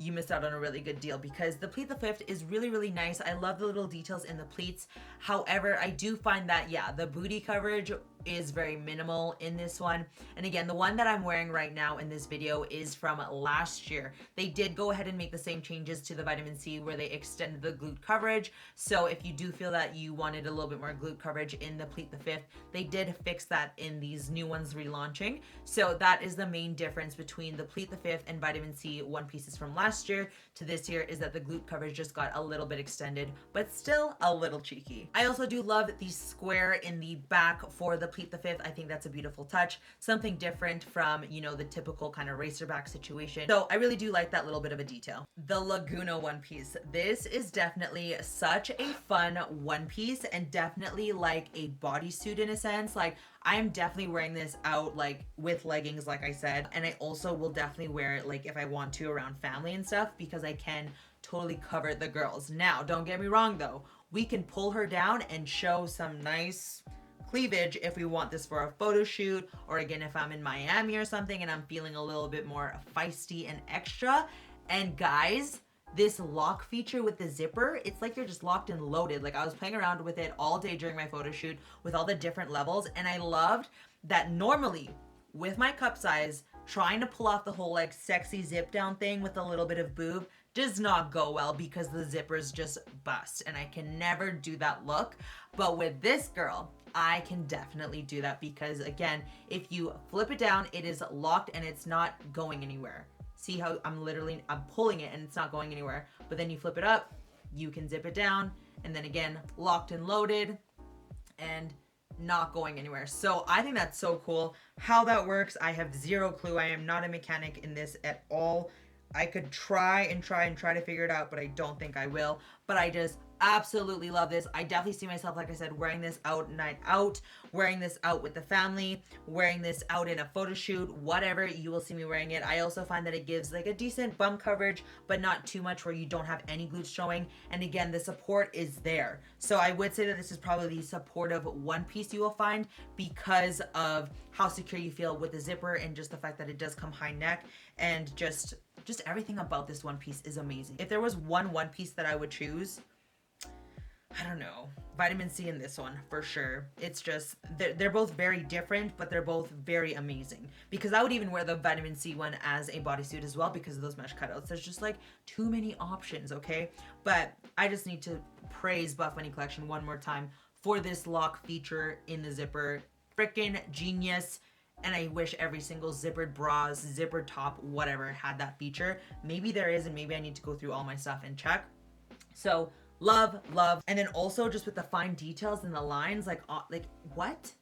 you missed out on a really good deal because the Pleat the Fifth is really, really nice. I love the little details in the pleats. However, I do find that, yeah, the booty coverage is very minimal in this one. And again, the one that I'm wearing right now in this video is from last year. They did go ahead and make the same changes to the vitamin C where they extended the glute coverage. So if you do feel that you wanted a little bit more glute coverage in the Pleat the Fifth, they did fix that in these new ones relaunching. So that is the main difference between the Pleat the Fifth and vitamin C one pieces from last year to this year, is that the glute coverage just got a little bit extended, but still a little cheeky. I also do love the square in the back for the Pleat the Fifth. I think that's a beautiful touch, something different from, you know, the typical kind of racerback situation. So I really do like that little bit of a detail. The Laguna one piece. This is definitely such a fun one piece and definitely like a bodysuit in a sense. Like, I'm definitely wearing this out like with leggings, like I said, and I also will definitely wear it like if I want to around family and stuff because I can totally cover the girls. Now, don't get me wrong though, we can pull her down and show some nice cleavage if we want this for a photo shoot, or again if I'm in Miami or something and I'm feeling a little bit more feisty and extra. And guys, this lock feature with the zipper, it's like you're just locked and loaded. Like, I was playing around with it all day during my photo shoot with all the different levels, and I loved that. Normally with my cup size, trying to pull off the whole like sexy zip down thing with a little bit of boob does not go well because the zippers just bust and I can never do that look. But with this girl, I can definitely do that because again, if you flip it down, it is locked and it's not going anywhere. See how I'm pulling it and it's not going anywhere. But then you flip it up, you can zip it down, and then again, locked and loaded and not going anywhere. So I think that's so cool. How that works, I have zero clue. I am not a mechanic in this at all. I could try to figure it out, but I don't think I will. But I just absolutely love this. I definitely see myself, like I said, wearing this out night out, wearing this out with the family, wearing this out in a photo shoot, whatever, you will see me wearing it. I also find that it gives like a decent bum coverage, but not too much where you don't have any glutes showing. And again, the support is there. So I would say that this is probably the supportive one piece you will find because of how secure you feel with the zipper and just the fact that it does come high neck, and just everything about this one piece is amazing. If there was one piece that I would choose, I don't know, vitamin C in this one for sure. It's just, they're both very different, but they're both very amazing. Because I would even wear the vitamin C one as a bodysuit as well because of those mesh cutouts. There's just like too many options, okay? But I just need to praise Buffbunny collection one more time for this lock feature in the zipper. Freaking genius. and I wish every single zippered bras, zippered top, whatever had that feature. Maybe there is, and maybe I need to go through all my stuff and check. So love, love. And then also just with the fine details and the lines, like what?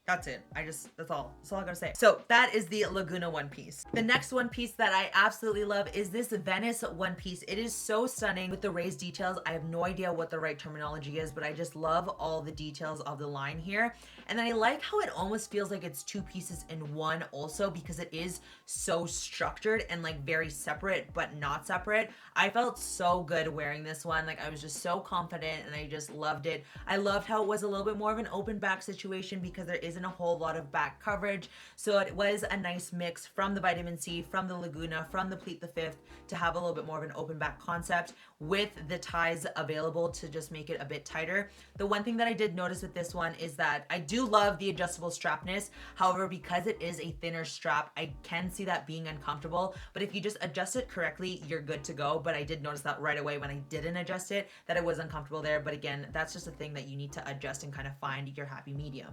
That's it. That's all I gotta say. So that is the Laguna one piece. The next one piece that I absolutely love is this Venice one piece. It is so stunning with the raised details. I have no idea what the right terminology is, but I just love all the details of the line here. And then I like how it almost feels like it's two pieces in one also, because it is so structured and like very separate, but not separate. I felt so good wearing this one. Like I was just so confident and I just loved it. I loved how it was a little bit more of an open back situation because there isn't a whole lot of back coverage. So it was a nice mix from the vitamin C, from the Laguna, from the Pleat the Fifth to have a little bit more of an open back concept with the ties available to just make it a bit tighter. The one thing that I did notice with this one is that I do love the adjustable strapness. However, because it is a thinner strap, I can see that being uncomfortable. But if you just adjust it correctly, you're good to go. But I did notice that right away when I didn't adjust it, that it was uncomfortable there. But again, that's just a thing that you need to adjust and kind of find your happy medium.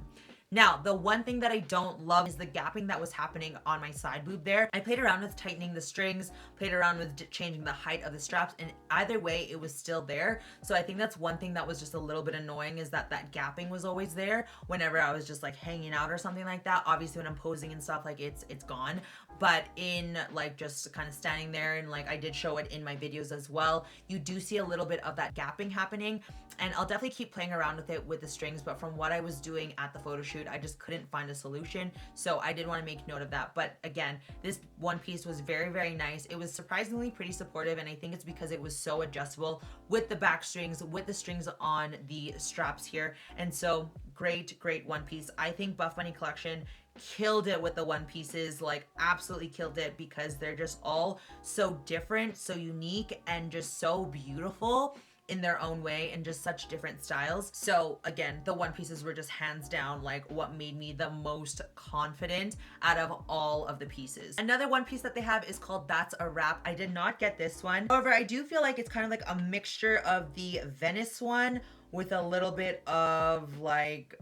Now, the one thing that I don't love is the gapping that was happening on my side boob there. I played around with tightening the strings, played around with changing the height of the straps, and either way, it was still there. So I think that's one thing that was just a little bit annoying, is that gapping was always there whenever I was just like hanging out or something like that. Obviously, when I'm posing and stuff, like it's gone. But in like just kind of standing there, and like I did show it in my videos as well, you do see a little bit of that gapping happening. And I'll definitely keep playing around with it with the strings, but from what I was doing at the photo shoot, I just couldn't find a solution. So I did want to make note of that. But again, this one piece was very, very nice. It was surprisingly pretty supportive, and I think it's because it was so adjustable with the back strings, with the strings on the straps here. And so great one piece. I think Buffbunny collection killed it with the one pieces, like absolutely killed it, because they're just all so different, so unique, and just so beautiful in their own way, and just such different styles. So again, the one pieces were just hands down like what made me the most confident out of all of the pieces. Another one piece that they have is called That's a Wrap. I did not get this one. However, I do feel like it's kind of like a mixture of the Venice one with a little bit of like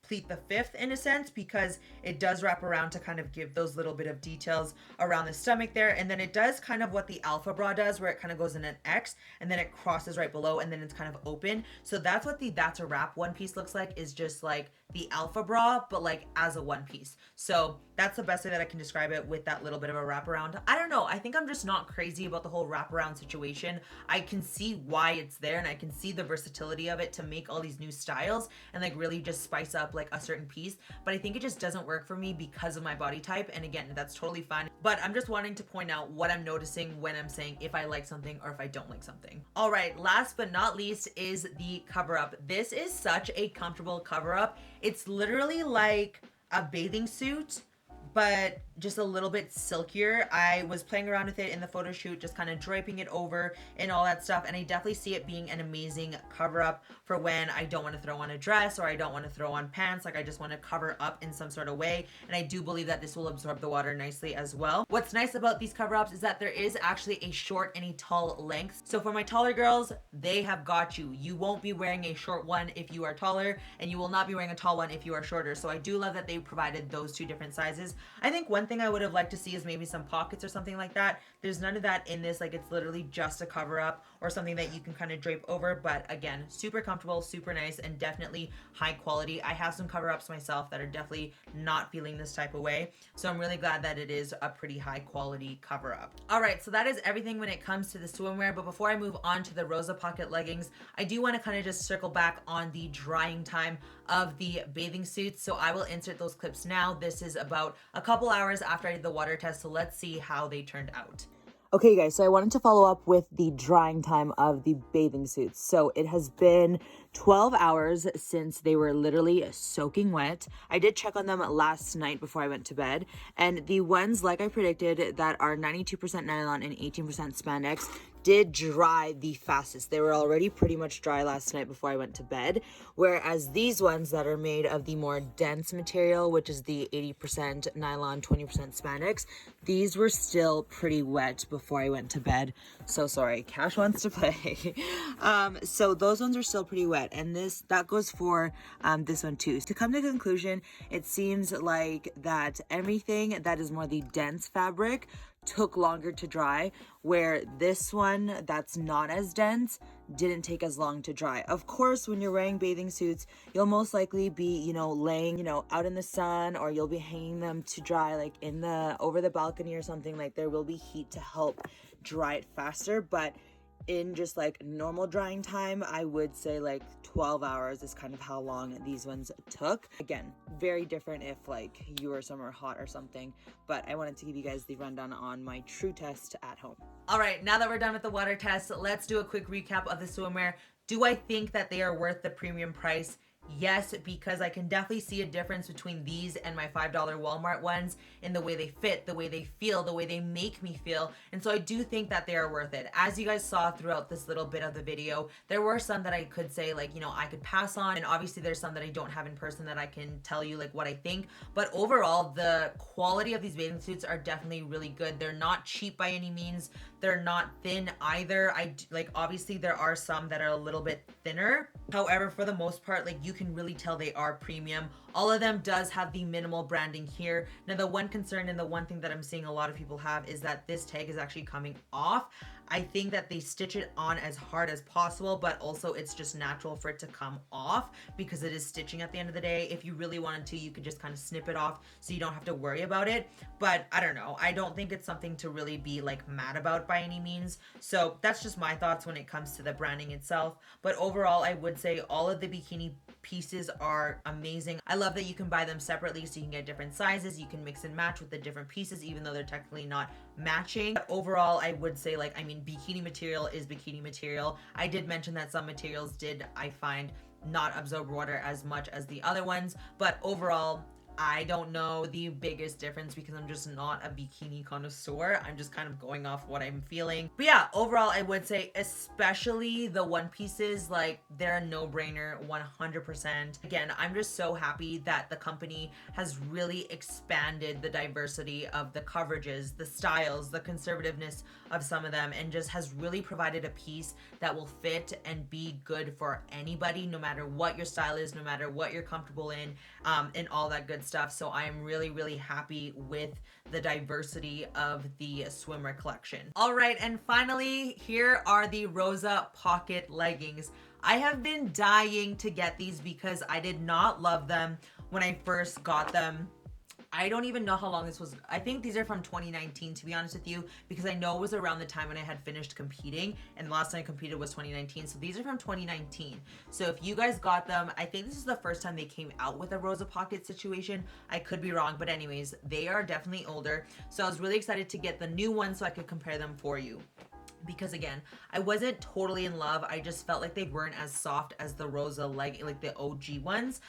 Pleat the Fifth in a sense, because it does wrap around to kind of give those little bit of details around the stomach there. And then it does kind of what the Alpha bra does, where it kind of goes in an X and then it crosses right below and then it's kind of open. So that's what the That's a Wrap one piece looks like, is just like the Alpha bra, but like as a one piece. So that's the best way that I can describe it, with that little bit of a wraparound. I don't know. I think I'm just not crazy about the whole wraparound situation. I can see why it's there, and I can see the versatility of it to make all these new styles and like really just spice up like a certain piece. But I think it just doesn't work for me because of my body type. And again, that's totally fine. But I'm just wanting to point out what I'm noticing when I'm saying if I like something or if I don't like something. All right, last but not least is the cover up. This is such a comfortable cover up. It's literally like a bathing suit, but just a little bit silkier. I was playing around with it in the photo shoot, just kind of draping it over and all that stuff. And I definitely see it being an amazing cover up for when I don't want to throw on a dress or I don't want to throw on pants. Like I just want to cover up in some sort of way. And I do believe that this will absorb the water nicely as well. What's nice about these cover ups is that there is actually a short and a tall length. So for my taller girls, they have got you. You won't be wearing a short one if you are taller, and you will not be wearing a tall one if you are shorter. So I do love that they provided those two different sizes. I think one thing I would have liked to see is maybe some pockets or something like that. There's none of that in this. Like it's literally just a cover up or something that you can kind of drape over. But again, super comfortable, super nice, and definitely high quality. I have some cover ups myself that are definitely not feeling this type of way. So I'm really glad that it is a pretty high quality cover up. All right, so that is everything when it comes to the swimwear. But before I move on to the Rosa pocket leggings, I do want to kind of just circle back on the drying time of the bathing suits. So I will insert those clips now. This is about a couple hours after I did the water test, so let's see how they turned out. Okay guys, so I wanted to follow up with the drying time of the bathing suits. So it has been 12 hours since they were literally soaking wet. I did check on them last night before I went to bed, and the ones, like I predicted, that are 92% nylon and 18% spandex, did dry the fastest. They were already pretty much dry last night before I went to bed, whereas these ones that are made of the more dense material, which is the 80% nylon, 20% spandex, these were still pretty wet before I went to bed. So sorry, Cash wants to play. So those ones are still pretty wet, and that goes for this one too. To come to the conclusion, it seems like that everything that is more the dense fabric took longer to dry, where this one that's not as dense didn't take as long to dry. Of course, when you're wearing bathing suits, you'll most likely be, laying, out in the sun, or you'll be hanging them to dry like over the balcony or something. Like, there will be heat to help dry it faster, but in just like normal drying time, I would say like 12 hours is kind of how long these ones took. Again, very different if like you were somewhere hot or something, but I wanted to give you guys the rundown on my true test at home. All right, now that we're done with the water test, let's do a quick recap of the swimwear. Do I think that they are worth the premium price? Yes, because I can definitely see a difference between these and my $5 Walmart ones in the way they fit, the way they feel, the way they make me feel. And so I do think that they are worth it. As you guys saw throughout this little bit of the video, there were some that I could say like, I could pass on. And obviously there's some that I don't have in person that I can tell you like what I think. But overall, the quality of these bathing suits are definitely really good. They're not cheap by any means. They're not thin either. Obviously there are some that are a little bit thinner. However, for the most part, like, you can really tell they are premium. All of them does have the minimal branding here. Now, the one concern and the one thing that I'm seeing a lot of people have is that this tag is actually coming off. I think that they stitch it on as hard as possible, but also it's just natural for it to come off because it is stitching at the end of the day. If you really wanted to, you could just kind of snip it off so you don't have to worry about it. But I don't know. I don't think it's something to really be like mad about by any means. So that's just my thoughts when it comes to the branding itself. But overall, I would say all of the bikini pieces are amazing. I love that you can buy them separately so you can get different sizes. You can mix and match with the different pieces, even though they're technically not matching. But overall, I would say bikini material is bikini material. I did mention that some materials I find, not absorb water as much as the other ones, but overall, I don't know the biggest difference because I'm just not a bikini connoisseur. I'm just kind of going off what I'm feeling. But yeah, overall, I would say especially the one pieces, like, they're a no-brainer 100%. Again, I'm just so happy that the company has really expanded the diversity of the coverages, the styles, the conservativeness of some of them, and just has really provided a piece that will fit and be good for anybody, no matter what your style is, no matter what you're comfortable in, and all that good stuff. So I am really, really happy with the diversity of the swimwear collection. All right, and finally, here are the ROSA pocket leggings. I have been dying to get these because I did not love them when I first got them. I don't even know how long this was. I think these are from 2019, to be honest with you, because I know it was around the time when I had finished competing, and the last time I competed was 2019. So these are from 2019. So if you guys got them, I think this is the first time they came out with a ROSA pocket situation. I could be wrong, but anyways, they are definitely older. So I was really excited to get the new one so I could compare them for you. Because again, I wasn't totally in love. I just felt like they weren't as soft as the ROSA like the OG ones.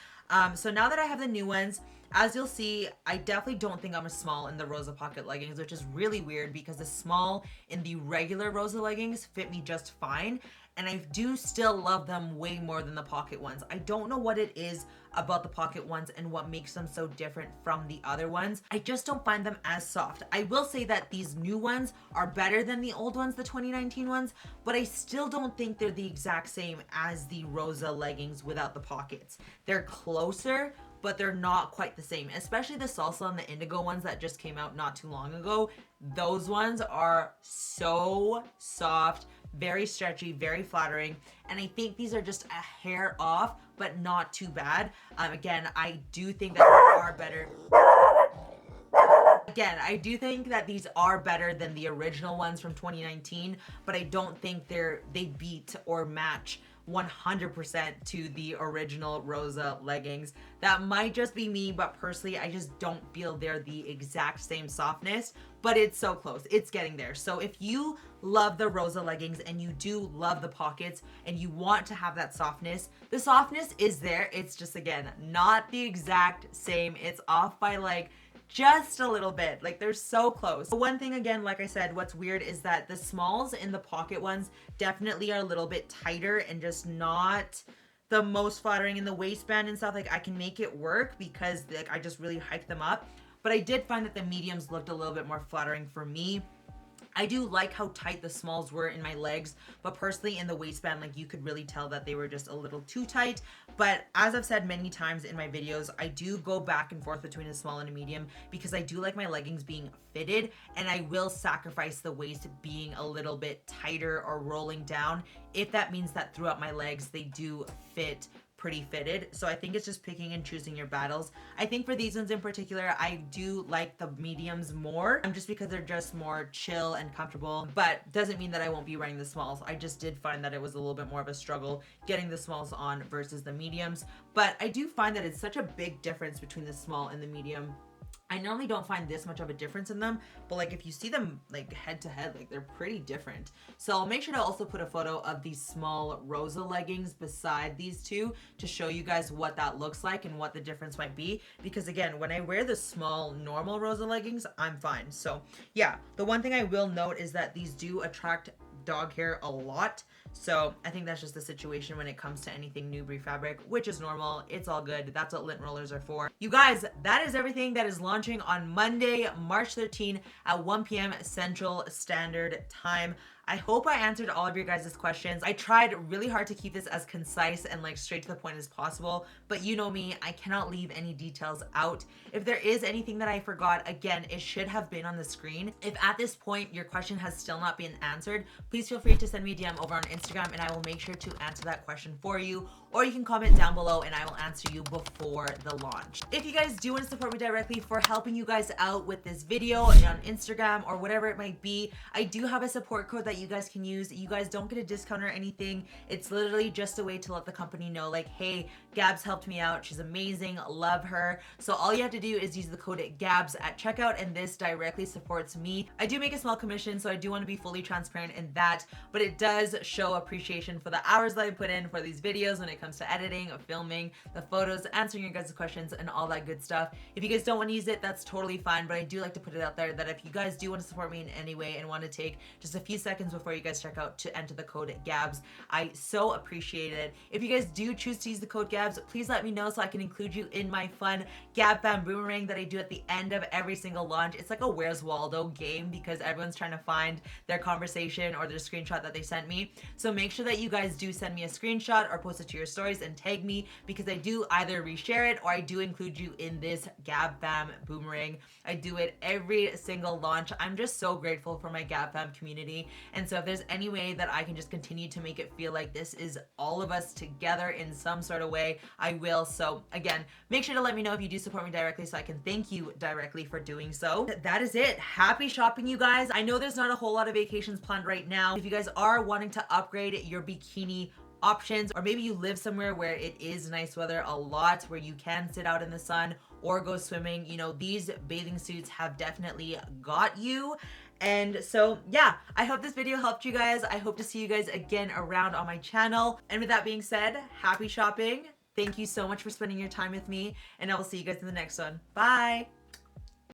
So now that I have the new ones, as you'll see, I definitely don't think I'm a small in the ROSA pocket leggings, which is really weird because the small in the regular ROSA leggings fit me just fine. And I do still love them way more than the pocket ones. I don't know what it is about the pocket ones and what makes them so different from the other ones. I just don't find them as soft. I will say that these new ones are better than the old ones, the 2019 ones, but I still don't think they're the exact same as the ROSA leggings without the pockets. They're closer, but they're not quite the same, especially the salsa and the indigo ones that just came out not too long ago. Those ones are so soft, very stretchy, very flattering, and I think these are just a hair off, but not too bad. Again, I do think that they are better. Again, I do think that these are better than the original ones from 2019, but I don't think they beat or match 100% to the original ROSA leggings. That might just be me, but personally, I just don't feel they're the exact same softness, but it's so close. It's getting there. So if you love the ROSA leggings and you do love the pockets and you want to have that softness, the softness is there. It's just, again, not the exact same. It's off by like just a little bit. Like they're so close. But one thing again, like I said, what's weird is that the smalls in the pocket ones definitely are a little bit tighter and just not the most flattering in the waistband and stuff. Like I can make it work because like I just really hiked them up. But I did find that the mediums looked a little bit more flattering for me. I do like how tight the smalls were in my legs, but personally in the waistband, like you could really tell that they were just a little too tight. But as I've said many times in my videos, I do go back and forth between a small and a medium because I do like my leggings being fitted, and I will sacrifice the waist being a little bit tighter or rolling down if that means that throughout my legs they do fit pretty fitted. So I think it's just picking and choosing your battles. I think for these ones in particular, I do like the mediums more, just because they're just more chill and comfortable, but doesn't mean that I won't be wearing the smalls. I just did find that it was a little bit more of a struggle getting the smalls on versus the mediums, but I do find that it's such a big difference between the small and the medium. I normally don't find this much of a difference in them, but like if you see them like head to head, like they're pretty different. So I'll make sure to also put a photo of these small ROSA leggings beside these two to show you guys what that looks like and what the difference might be. Because again, when I wear the small normal ROSA leggings, I'm fine. So yeah, the one thing I will note is that these do attract dog hair a lot. So I think that's just the situation when it comes to anything Newbury fabric, which is normal. It's all good. That's what lint rollers are for. You guys, that is everything that is launching on Monday, March 13 at 1 p.m. Central Standard Time. I hope I answered all of your guys' questions. I tried really hard to keep this as concise and like straight to the point as possible, but you know me, I cannot leave any details out. If there is anything that I forgot, again, it should have been on the screen. If at this point your question has still not been answered, please feel free to send me a DM over on Instagram and I will make sure to answer that question for you, or you can comment down below and I will answer you before the launch. If you guys do want to support me directly for helping you guys out with this video on Instagram or whatever it might be, I do have a support code that you guys can use. You guys don't get a discount or anything. It's literally just a way to let the company know like, hey, Gabs helped me out. She's amazing. Love her. So all you have to do is use the code GABS at checkout, and this directly supports me. I do make a small commission, so I do want to be fully transparent in that, but it does show appreciation for the hours that I put in for these videos when it comes to editing, filming, the photos, answering your guys' questions, and all that good stuff. If you guys don't want to use it, that's totally fine, but I do like to put it out there that if you guys do want to support me in any way and want to take just a few seconds before you guys check out to enter the code GABS, I so appreciate it. If you guys do choose to use the code GABS, please let me know so I can include you in my fun Gab Fam boomerang that I do at the end of every single launch. It's like a Where's Waldo game because everyone's trying to find their conversation or their screenshot that they sent me. So make sure that you guys do send me a screenshot or post it to your stories and tag me, because I do either reshare it or I do include you in this Gab Fam boomerang. I do it every single launch. I'm just so grateful for my Gab Fam community, and so if there's any way that I can just continue to make it feel like this is all of us together in some sort of way, I will. So again, make sure to let me know if you do support me directly so I can thank you directly for doing so. That is it. Happy shopping, you guys. I know there's not a whole lot of vacations planned right now. If you guys are wanting to upgrade your bikini options, or maybe you live somewhere where it is nice weather a lot, where you can sit out in the sun or go swimming, you know, these bathing suits have definitely got you. And so yeah, I hope this video helped you guys. I hope to see you guys again around on my channel. And with that being said, happy shopping. Thank you so much for spending your time with me, and I will see you guys in the next one. Bye.